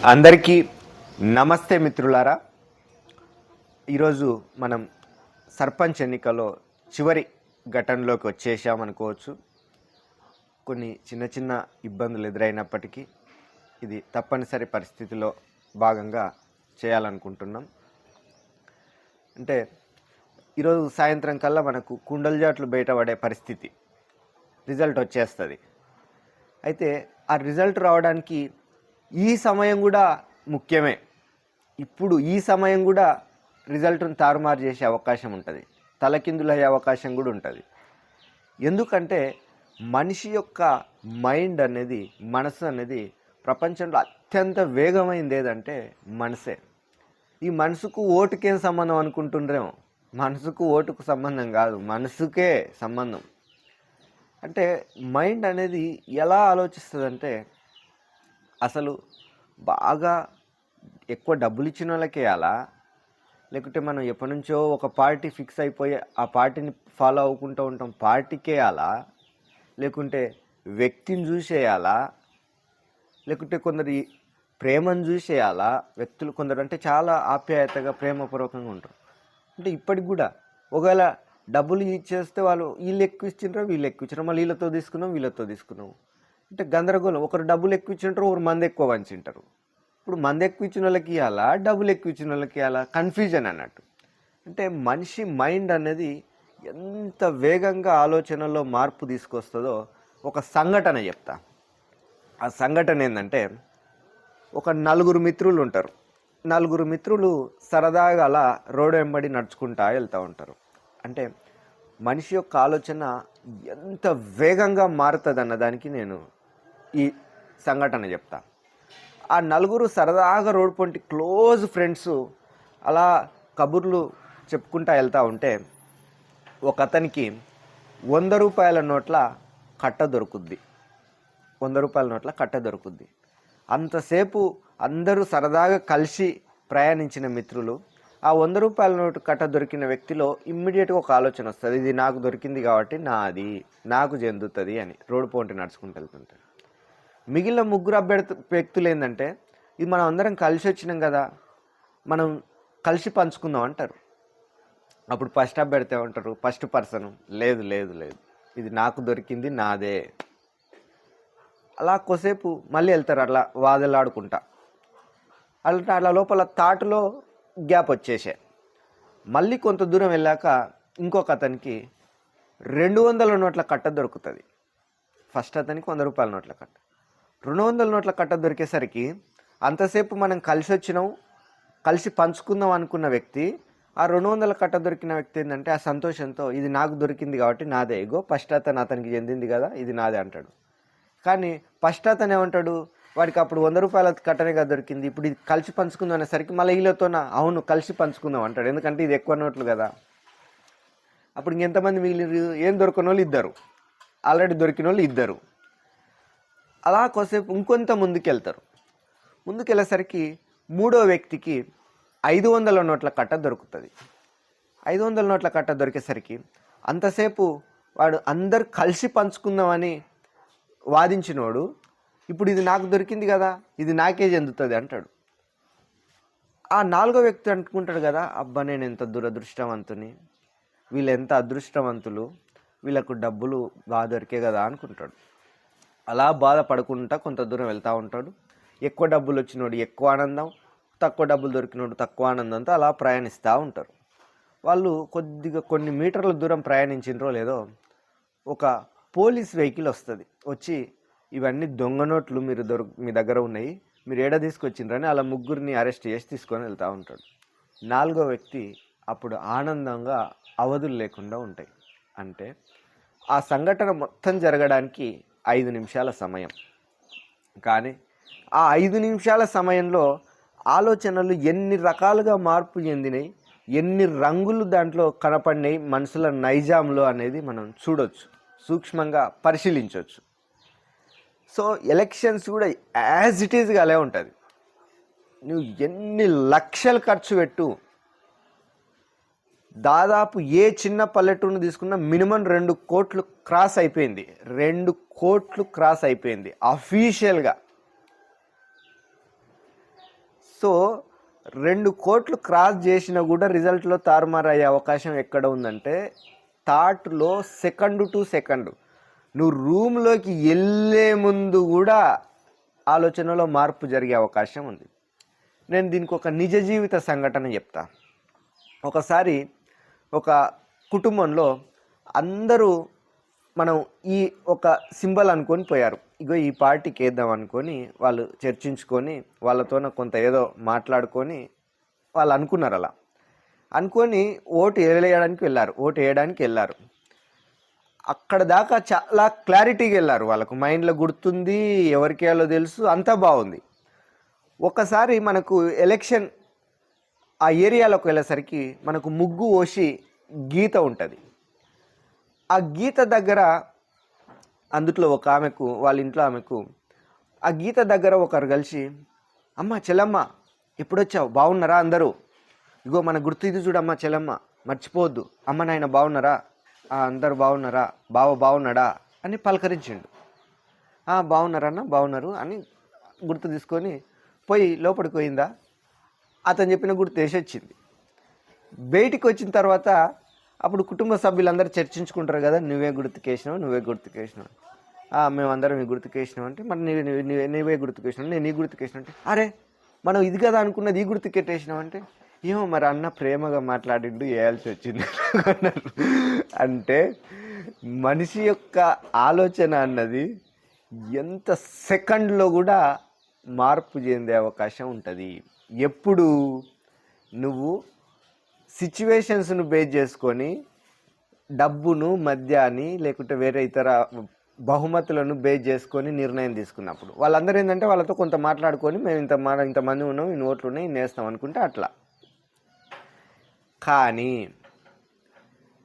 అందరికీ నమస్తే మిత్రులారా. ఈరోజు మనం సర్పంచ్ ఎన్నికలో చివరి ఘటనలోకి వచ్చేసామనుకోవచ్చు. కొన్ని చిన్న చిన్న ఇబ్బందులు ఎదురైనప్పటికీ ఇది తప్పనిసరి పరిస్థితిలో భాగంగా చేయాలనుకుంటున్నాం. అంటే ఈరోజు సాయంత్రం కల్లా మనకు కుండల జాట్లు బయటపడే పరిస్థితి, రిజల్ట్ వచ్చేస్తుంది. అయితే ఆ రిజల్ట్ రావడానికి ఈ సమయం కూడా ముఖ్యమే. ఇప్పుడు ఈ సమయం కూడా రిజల్ట్ను తారుమారు చేసే అవకాశం ఉంటుంది, తలకిందులయ్యే అవకాశం కూడా ఉంటుంది. ఎందుకంటే మనిషి యొక్క మైండ్ అనేది, మనసు అనేది ప్రపంచంలో అత్యంత వేగమైంది ఏదంటే మనసే. ఈ మనసుకు ఓటుకేం సంబంధం అనుకుంటుండ్రేమో. మనసుకు ఓటుకు సంబంధం కాదు, మనసుకే సంబంధం. అంటే మైండ్ అనేది ఎలా ఆలోచిస్తుందంటే, అసలు బాగా ఎక్కువ డబ్బులు ఇచ్చిన వాళ్ళకి వేయాలా, లేకుంటే మనం ఎప్పటి నుంచో ఒక పార్టీ ఫిక్స్ అయిపోయి ఆ పార్టీని ఫాలో అవ్వుకుంటూ ఉంటాం, పార్టీకి వేయాలా, లేకుంటే వ్యక్తిని చూసేయాలా, లేకుంటే కొందరు ప్రేమను చూసేయాలా. వ్యక్తులు కొందరు అంటే చాలా ఆప్యాయతగా ప్రేమపూర్వకంగా ఉంటారు. అంటే ఇప్పటికి కూడా ఒకవేళ డబ్బులు ఇచ్చేస్తే వాళ్ళు వీళ్ళు ఎక్కువ ఇచ్చిండ్రో వీళ్ళు ఎక్కువ ఇచ్చారు, మళ్ళీ వీళ్ళతో తీసుకున్నాం వీళ్ళతో తీసుకున్నాం అంటే గందరగోళం. ఒకరు డబ్బులు ఎక్కువ ఇచ్చింటారు, ఒకరు మంది ఎక్కువ పంచింటారు. ఇప్పుడు మంది ఎక్కువ ఇచ్చిన వాళ్ళకి ఇవ్వాలా, డబ్బులు ఎక్కువ ఇచ్చిన వాళ్ళకి ఇవ్వాలా, కన్ఫ్యూజన్ అన్నట్టు. అంటే మనిషి మైండ్ అనేది ఎంత వేగంగా ఆలోచనలో మార్పు తీసుకొస్తుందో ఒక సంఘటన చెప్తా. ఆ సంఘటన ఏంటంటే, ఒక నలుగురు మిత్రులు ఉంటారు. నలుగురు మిత్రులు సరదాగా అలా రోడ్డు వెంబడి నడుచుకుంటా వెళ్తూ ఉంటారు. అంటే మనిషి యొక్క ఆలోచన ఎంత వేగంగా మారుతుంది అన్నదానికి నేను ఈ సంఘటన చెప్తా. ఆ నలుగురు సరదాగా రోడ్ పొంటి క్లోజ్ ఫ్రెండ్స్ అలా కబుర్లు చెప్పుకుంటా వెళ్తూ ఉంటే ఒక అతనికి 100 రూపాయల నోట్ల కట్ట దొరుకుద్ది. 100 రూపాయల నోట్ల కట్ట దొరుకుద్ది. అంతసేపు అందరూ సరదాగా కలిసి ప్రయాణించిన మిత్రులు ఆ 100 రూపాయల నోటు కట్ట దొరికిన వ్యక్తిలో ఇమ్మీడియట్గా ఒక ఆలోచన వస్తుంది, ఇది నాకు దొరికింది కాబట్టి నాది, నాకు చెందుతుంది అని రోడ్డు పొంటి నడుచుకుంటూ వెళ్తుంటారు. మిగిలిన ముగ్గురు వ్యక్తులు ఏంటంటే, ఇది మనం అందరం కలిసి వచ్చినాం కదా, మనం కలిసి పంచుకుందాం అంటారు. అప్పుడు ఫస్ట్ అభ్యర్థి ఉంటారు, ఫస్ట్ పర్సన్ లేదు లేదు లేదు ఇది నాకు దొరికింది, నాదే. అలా కొసేపు మళ్ళీ వెళ్తారు అట్లా వాదలాడుకుంటా. అలా లోపల తాటులో గ్యాప్ వచ్చేసే. మళ్ళీ కొంత దూరం వెళ్ళాక ఇంకొక అతనికి 200 నోట్ల కట్ట దొరుకుతుంది. ఫస్ట్ అతనికి 100 రూపాయల నోట్ల కట్ట. 200 నోట్ల కట్ట దొరికేసరికి అంతసేపు మనం కలిసి వచ్చినాం, కలిసి పంచుకుందాం అనుకున్న వ్యక్తి, ఆ 200 కట్ట దొరికిన వ్యక్తి ఏంటంటే ఆ సంతోషంతో ఇది నాకు దొరికింది కాబట్టి నాదే, ఇగో ఫస్ట్ అతనికి చెందింది కదా ఇది నాదే అంటాడు. కానీ ఫస్ట్ అతను ఏమంటాడు, వాడికి అప్పుడు 100 రూపాయల కట్టనే కదా దొరికింది, ఇప్పుడు ఇది కలిసి పంచుకుందాం అనేసరికి మళ్ళీ వీళ్ళతోనా అవును కలిసి పంచుకుందాం అంటాడు, ఎందుకంటే ఇది ఎక్కువ నోట్లు కదా. అప్పుడు ఇంకెంతమంది మిగిలిన ఏం దొరికిన వాళ్ళు ఇద్దరు, ఆల్రెడీ దొరికిన వాళ్ళు ఇద్దరు. అలా కొద్దిసేపు ఇంకొంత ముందుకెళ్తారు. ముందుకెళ్ళేసరికి మూడో వ్యక్తికి 500 నోట్ల కట్ట దొరుకుతుంది. 500 నోట్ల కట్ట దొరికేసరికి అంతసేపు వాడు అందరు కలిసి పంచుకుందామని వాదించినోడు ఇప్పుడు ఇది నాకు దొరికింది కదా ఇది నాకే చెందుతుంది అంటాడు. ఆ నాలుగో వ్యక్తి అనుకుంటాడు కదా, అబ్బా నేను ఎంత దురదృష్టవంతుని, వీళ్ళు ఎంత అదృష్టవంతులు, వీళ్ళకు డబ్బులు బాగా దొరికే కదా అనుకుంటాడు. అలా బాధపడుకుంటా కొంత దూరం వెళ్తూ ఉంటాడు. ఎక్కువ డబ్బులు వచ్చినోడు ఎక్కువ ఆనందం, తక్కువ డబ్బులు దొరికినోడు తక్కువ ఆనందంతో అలా ప్రయాణిస్తూ ఉంటారు. వాళ్ళు కొద్దిగా కొన్ని మీటర్ల దూరం ప్రయాణించినరో లేదో ఒక పోలీస్ వెహికల్ వస్తుంది. వచ్చి ఇవన్నీ దొంగ నోట్లు మీ దగ్గర ఉన్నాయి, మీరు ఏడ తీసుకొచ్చిండ్రని అలా ముగ్గురిని అరెస్ట్ చేసి తీసుకొని వెళ్తూ ఉంటాడు. నాలుగో వ్యక్తి అప్పుడు ఆనందంగా అవధులు లేకుండా ఉంటాయి. అంటే ఆ సంఘటన మొత్తం జరగడానికి 5 నిమిషాల సమయం. కానీ ఆ 5 నిమిషాల సమయంలో ఆలోచనలు ఎన్ని రకాలుగా మార్పు చెందినాయి, ఎన్ని రంగులు దాంట్లో కనపడినాయి మనుషుల నైజాంలో అనేది మనం చూడొచ్చు, సూక్ష్మంగా పరిశీలించవచ్చు. సో ఎలక్షన్స్ కూడా యాజ్ ఇట్ ఈజ్గా అలా ఉంటుంది. నువ్వు ఎన్ని లక్షలు ఖర్చు పెట్టు, దాదాపు ఏ చిన్న పల్లెటూరును తీసుకున్నా మినిమం 2 కోట్లు క్రాస్ అయిపోయింది. 2 కోట్లు క్రాస్ అయిపోయింది అఫీషియల్గా. సో 2 కోట్లు క్రాస్ చేసినా కూడా రిజల్ట్లో తారుమారు అయ్యే అవకాశం ఎక్కడ ఉందంటే థాట్లో సెకండ్ టు సెకండ్ నువ్వు రూమ్లోకి వెళ్ళే ముందు కూడా ఆలోచనలో మార్పు జరిగే అవకాశం ఉంది. నేను దీనికి ఒక నిజ జీవిత సంఘటన చెప్తా. ఒకసారి ఒక కుటుంబంలో అందరూ మనం ఈ ఒక సింబల్ అనుకొని పోయారు. ఇగో ఈ పార్టీకి వేద్దాం అనుకొని వాళ్ళు చర్చించుకొని వాళ్ళతోన కొంత ఏదో మాట్లాడుకొని వాళ్ళు అనుకున్నారు. అలా అనుకొని ఓటు వేయడానికి వెళ్ళారు. అక్కడ దాకా చాలా క్లారిటీగా వెళ్ళారు. వాళ్ళకు మైండ్లో గుర్తుంది, ఎవరికి వేయాలో తెలుసు, అంతా బాగుంది. ఒకసారి మనకు ఎలక్షన్ ఆ ఏరియాలోకి వెళ్ళేసరికి మనకు ముగ్గు ఓసి గీత ఉంటుంది. ఆ గీత దగ్గర అందుట్లో ఒక ఆమెకు, వాళ్ళ ఇంట్లో ఆమెకు ఆ గీత దగ్గర ఒకరు కలిసి, అమ్మ చెల్లమ్మ ఎప్పుడొచ్చావు, బాగున్నారా అందరూ, ఇగో మన గుర్తు ఇది చూడమ్మా చెల్లమ్మ, మర్చిపోవద్దు, అమ్మ నాయన బాగున్నారా, అందరు బాగున్నారా, బావ బాగున్నాడా అని పలకరించిండు. బాగున్నారన్న, బాగున్నారు అని గుర్తు తీసుకొని పోయి లోపలికి పోయిందా, అతను చెప్పిన గుర్తు వేసి వచ్చింది. బయటికి వచ్చిన తర్వాత అప్పుడు కుటుంబ సభ్యులందరూ చర్చించుకుంటారు కదా, నువ్వే గుర్తుకేసినావు, మేమందరం నీ గుర్తుకేసినావు అంటే, మరి నీవే గుర్తుకేసినావు, నేను నీ గుర్తుకేసినా అంటే, అరే మనం ఇది కదా అనుకున్నది, ఈ గుర్తుకెట్టేసినావు అంటే, ఏమో మరి అన్న ప్రేమగా మాట్లాడిండు వేయాల్సి వచ్చింది అంటే మనిషి యొక్క ఆలోచన అన్నది ఎంత సెకండ్లో కూడా మార్పు చెందే అవకాశం ఉంటుంది. ఎప్పుడు నువ్వు సిచ్యువేషన్స్ను బేస్ చేసుకొని డబ్బును, మద్యాన్ని, లేకుంటే వేరే ఇతర బహుమతులను బేస్ చేసుకొని నిర్ణయం తీసుకున్నప్పుడు వాళ్ళందరూ ఏంటంటే వాళ్ళతో కొంత మాట్లాడుకొని మేము ఇంతమంది ఉన్నాం, ఇన్ని ఓట్లు ఉన్నాయి, ఇన్ని వేస్తాం అనుకుంటే అట్లా. కానీ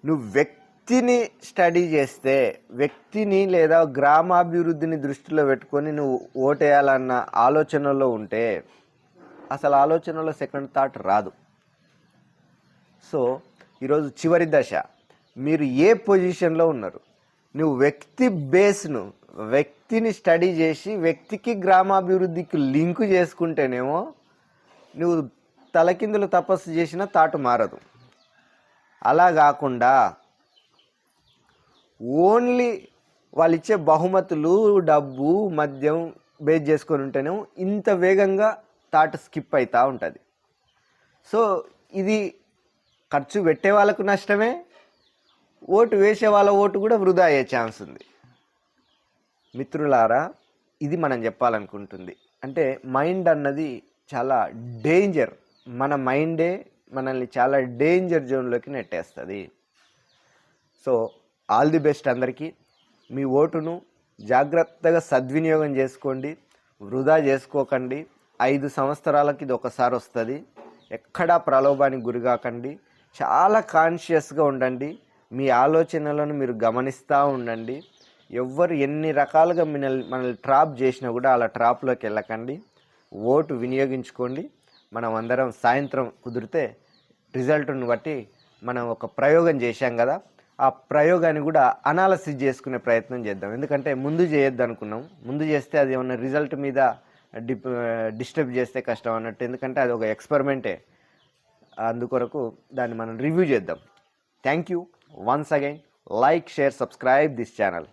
నువ్వు వ్యక్తిని స్టడీ చేస్తే, వ్యక్తిని లేదా గ్రామాభివృద్ధిని దృష్టిలో పెట్టుకొని నువ్వు ఓటేయాలన్న ఆలోచనలో ఉంటే అసలు ఆలోచనలో సెకండ్ థాట్ రాదు. సో ఈరోజు చివరి దశ, మీరు ఏ పొజిషన్లో ఉన్నారు, నువ్వు వ్యక్తిని స్టడీ చేసి వ్యక్తికి గ్రామాభివృద్ధికి లింకు చేసుకుంటేనేమో నువ్వు తలకిందులు తపస్సు చేసిన థాట్ మారదు. అలా కాకుండా ఓన్లీ వాళ్ళు ఇచ్చే బహుమతులు, డబ్బు, మద్యం బేస్ చేసుకొని ఉంటేనేమో ఇంత వేగంగా థాట్ స్కిప్ అవుతూ ఉంటుంది. సో ఇది ఖర్చు పెట్టే వాళ్ళకు నష్టమే, ఓటు వేసే వాళ్ళ ఓటు కూడా వృధా అయ్యే ఛాన్స్ ఉంది. మిత్రులారా, ఇది మనం చెప్పాలనుకుంటుంది. అంటే మైండ్ అన్నది చాలా డేంజర్. మన మైండే మనల్ని చాలా డేంజర్ జోన్లోకి నెట్టేస్తుంది. సో ఆల్ ది బెస్ట్ అందరికీ. మీ ఓటును జాగ్రత్తగా సద్వినియోగం చేసుకోండి, వృధా చేసుకోకండి. 5 సంవత్సరాలకి ఇది ఒకసారి వస్తుంది. ఎక్కడా ప్రలోభానికి గురికాకండి. చాలా కాన్షియస్గా ఉండండి. మీ ఆలోచనలను మీరు గమనిస్తూ ఉండండి. ఎవ్వరు ఎన్ని రకాలుగా మనల్ని ట్రాప్ చేసినా కూడా అలా ట్రాప్లోకి వెళ్ళకండి. ఓటు వినియోగించుకోండి. మనం అందరం సాయంత్రం కుదిరితే రిజల్ట్ను బట్టి మనం ఒక ప్రయోగం చేశాం కదా, ఆ ప్రయోగాన్ని కూడా అనాలసిస్ చేసుకునే ప్రయత్నం చేద్దాం. ఎందుకంటే ముందు చేయొద్దు అనుకున్నాం, ముందు చేస్తే అది ఏమన్నా రిజల్ట్ మీద డిస్టర్బ్ చేస్తే కష్టం అన్నట్టు. ఎందుకంటే అది ఒక ఎక్స్పెరిమెంటే, అందుకొరకు దాన్ని మనం రివ్యూ చేద్దాం. Thank you once again. Like, share, subscribe this channel.